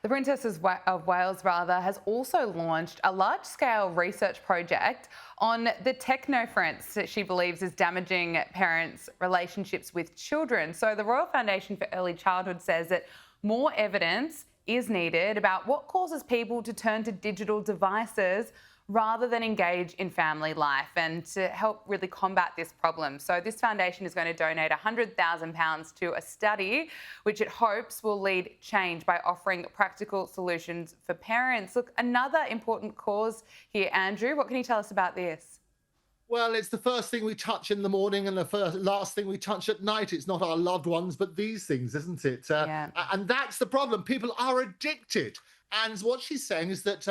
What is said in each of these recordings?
The of Wales has also launched a large-scale research project on the technoference that she believes is damaging parents' relationships with children. So the Royal Foundation for Early Childhood says that more evidence is needed about what causes people to turn to digital devices rather than engage in family life, and to help really combat this problem. So this foundation is going to donate £100,000 to a study which it hopes will lead change by offering practical solutions for parents. Look, another important cause here, Andrew. What can you tell us about this? Well, it's the first thing we touch in the morning and the last thing we touch at night. It's not our loved ones, but these things, isn't it? Yeah. And that's the problem. People are addicted. And what she's saying is that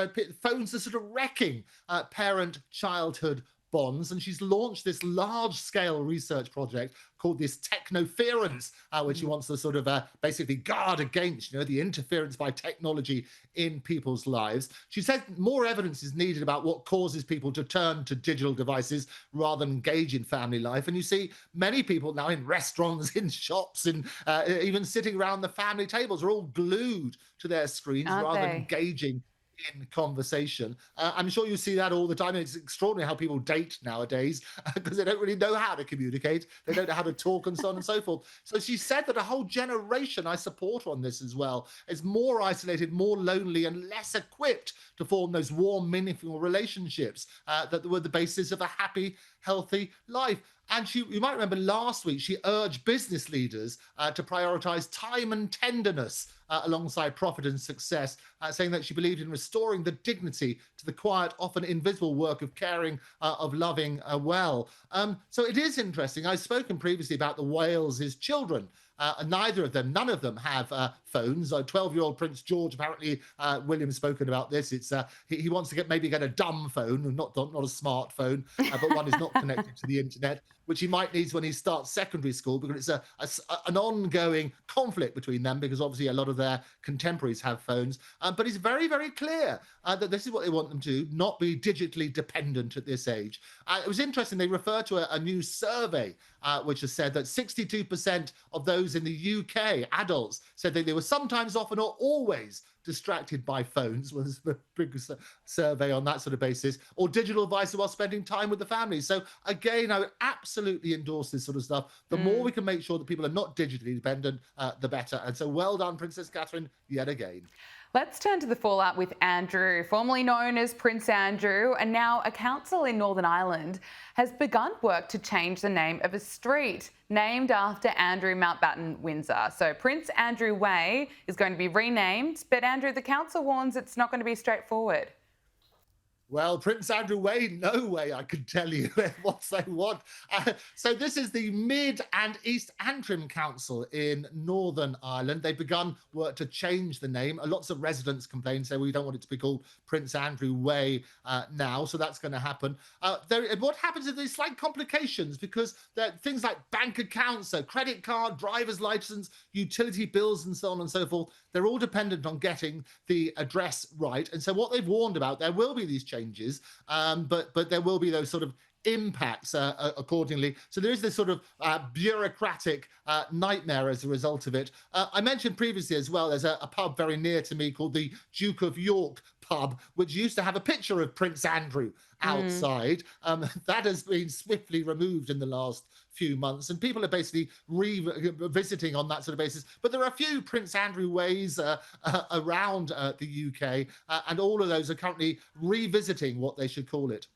phones are sort of wrecking parent-childhood bonds. And she's launched this large-scale research project called this technoference, which she wants to sort of basically guard against, the interference by technology in people's lives. She said more evidence is needed about what causes people to turn to digital devices rather than engage in family life. And you see many people now in restaurants, in shops, and even sitting around the family tables are all glued to their screens Aren't rather than they? engaging in conversation. I'm sure you see that all the time. It's extraordinary how people date nowadays because they don't really know how to communicate. They don't know how to talk and so on and so forth. So she said that a whole generation, I support her on this as well, is more isolated, more lonely, and less equipped to form those warm, meaningful relationships that were the basis of a happy, healthy life. And you might remember last week, she urged business leaders to prioritize time and tenderness alongside profit and success, saying that she believed in restoring the dignity to the quiet, often invisible work of caring, of loving well. So it is interesting. I've spoken previously about the Wales's children. And none of them have phones. 12-year-old Prince George, apparently, William's spoken about this. It's he wants to maybe get a dumb phone, not a smartphone, but one is not connected to the internet, which he might need when he starts secondary school, because it's an ongoing conflict between them, because obviously a lot of their contemporaries have phones. But it's very, very clear that this is what they want them to do, not be digitally dependent at this age. It was interesting. They refer to a new survey which has said that 62% of those in the UK, adults, said that they were sometimes, often, or always distracted by phones, was the big survey on that sort of basis, or digital devices while spending time with the family. So again, I would absolutely endorse this sort of stuff. The more we can make sure that people are not digitally dependent, the better. And so well done, Princess Catherine, yet again. Let's turn to the fallout with Andrew, formerly known as Prince Andrew, and now a council in Northern Ireland has begun work to change the name of a street named after Andrew Mountbatten Windsor. So Prince Andrew Way is going to be renamed, but Andrew, the council warns it's not going to be straightforward. Well, Prince Andrew Way, no way, I can tell you what they want. So this is the Mid and East Antrim Council in Northern Ireland. They've begun work to change the name. Lots of residents complain, say, we don't want it to be called Prince Andrew Way now, so that's going to happen. What happens is there's slight complications, because there are things like bank accounts, so credit card, driver's license, utility bills, and so on and so forth. They're all dependent on getting the address right. And so what they've warned about, there will be these changes, but there will be those sort of impacts accordingly. So there is this sort of bureaucratic nightmare as a result of it. I mentioned previously as well, there's a pub very near to me called the Duke of York pub, which used to have a picture of Prince Andrew outside. That has been swiftly removed in the last few months, and people are basically revisiting on that sort of basis. But there are a few Prince Andrew Ways around the UK, and all of those are currently revisiting what they should call it.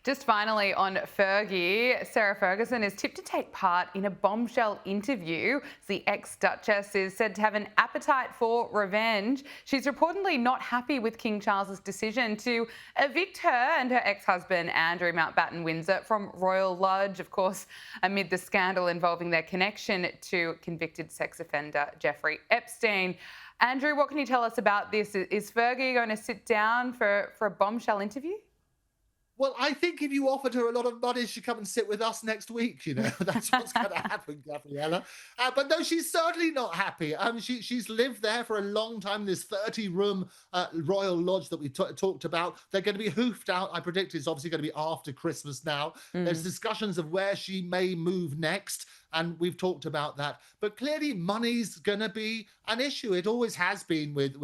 Just finally on Fergie, Sarah Ferguson is tipped to take part in a bombshell interview. The ex-Duchess is said to have an appetite for revenge. She's reportedly not happy with King Charles's decision to evict her and her ex-husband, Andrew Mountbatten Windsor, from Royal Lodge, of course, amid the scandal involving their connection to convicted sex offender Jeffrey Epstein. Andrew, what can you tell us about this? Is Fergie going to sit down for a bombshell interview? Well, I think if you offered her a lot of money, she'd come and sit with us next week. That's what's going to happen, Gabriella. But no, she's certainly not happy. She's lived there for a long time. This 30-room Royal Lodge that we talked about, they're going to be hoofed out. I predict it's obviously going to be after Christmas now. There's discussions of where she may move next. and we've talked about that. But clearly, money's going to be an issue. It always has been with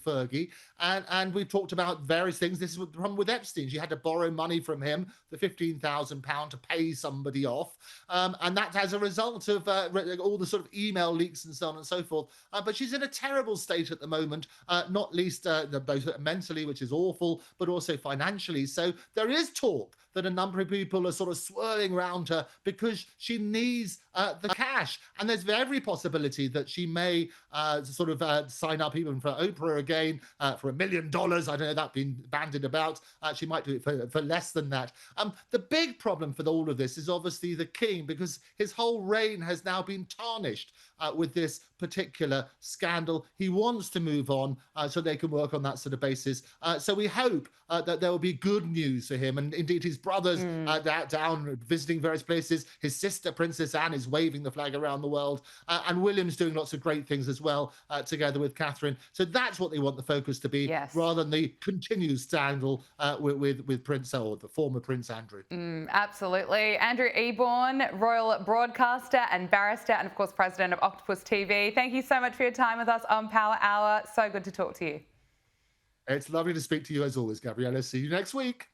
Fergie, and we've talked about various things. This is the problem with Epstein. She had to borrow money from him, the £15,000 to pay somebody off, and that as a result of all the sort of email leaks and so on and so forth. But she's in a terrible state at the moment, not least both mentally, which is awful, but also financially. So there is talk that a number of people are sort of swirling around her because she needs the cash. And there's every possibility that she may sign up even for Oprah again for $1 million. I don't know, that's been bandied about. She might do it for less than that. The big problem for all of this is obviously the king, because his whole reign has now been tarnished with this particular scandal. He wants to move on so they can work on that sort of basis. So we hope that there will be good news for him. And indeed, his brothers down visiting various places. His sister, Princess Anne, is waving the flag around the world. And William's doing lots of great things as well, together with Catherine. So that's what they want the focus to be, Yes. rather than the continued scandal with Prince, or the former Prince Andrew. Absolutely. Andrew Eborn, royal broadcaster and barrister, and of course, president of Octopus TV. Thank you so much for your time with us on Power Hour. So good to talk to you. It's lovely to speak to you as always, Gabriella. See you next week.